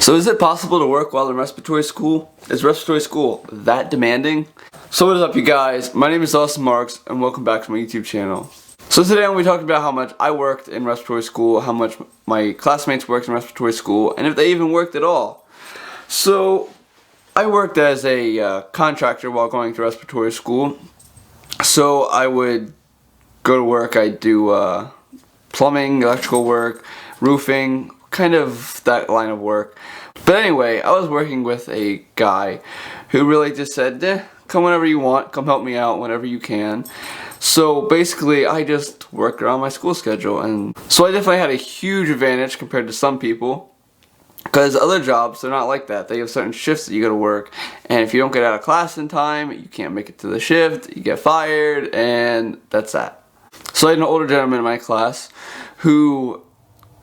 So is it possible to work while in respiratory school? Is respiratory school that demanding? So what is up, you guys? My name is Austin Marks and welcome back to my YouTube channel. So today I'm going to be talking about how much I worked in respiratory school, how much my classmates worked in respiratory school, and if they even worked at all. So I worked as a contractor while going to respiratory school. So I would go to work, I'd do plumbing, electrical work, roofing, kind of that line of work. But anyway, I was working with a guy who really just said, come whenever you want, come help me out whenever you can. So basically I just worked around my school schedule, and so I definitely had a huge advantage compared to some people, because other jobs, they're not like that. They have certain shifts that you gotta work, and if you don't get out of class in time, you can't make it to the shift, you get fired, and that's that. So I had an older gentleman in my class who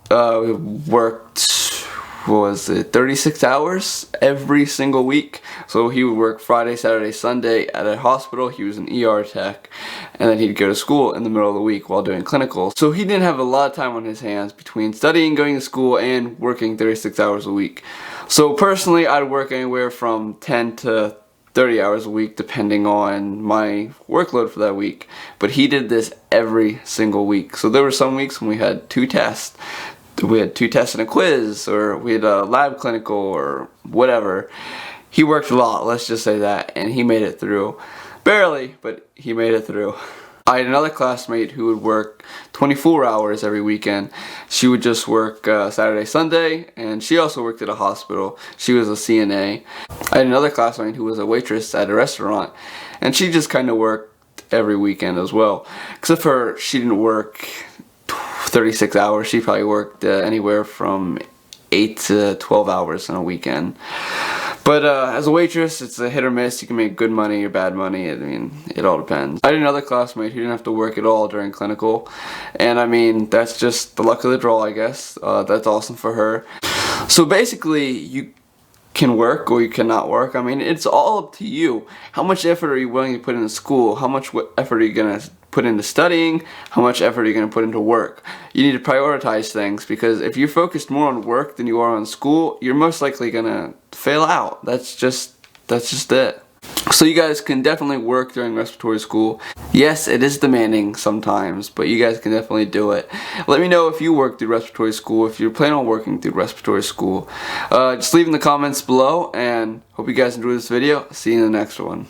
worked, 36 hours every single week. So he would work Friday, Saturday, Sunday at a hospital. He was an ER tech, and then he'd go to school in the middle of the week while doing clinical. So he didn't have a lot of time on his hands between studying, going to school, and working 36 hours a week. So personally, I'd work anywhere from 10 to 30 hours a week depending on my workload for that week. But he did this every single week. So there were some weeks when we had 2 tests. We had 2 tests and a quiz, or we had a lab clinical, or whatever. He worked a lot, let's just say that, and he made it through. Barely, but he made it through. I had another classmate who would work 24 hours every weekend. She would just work Saturday, Sunday, and she also worked at a hospital. She was a CNA. I had another classmate who was a waitress at a restaurant, and she just kind of worked every weekend as well. Except for her, she didn't work 36 hours. She probably worked anywhere from 8 to 12 hours in a weekend. But as a waitress, it's a hit or miss. You can make good money or bad money. I mean, it all depends. I had another classmate who didn't have to work at all during clinical, and I mean, that's just the luck of the draw, I guess. That's awesome for her. So basically, you can work or you cannot work. I mean, it's all up to you. How much effort are you willing to put into school? How much effort are you going to put into studying? How much effort are you going to put into work? You need to prioritize things, because if you're focused more on work than you are on school, you're most likely going to fail out. That's just it. So you guys can definitely work during respiratory school. Yes, it is demanding sometimes, but you guys can definitely do it. Let me know if you work through respiratory school, if you're planning on working through respiratory school. Just leave in the comments below, and hope you guys enjoyed this video. See you in the next one.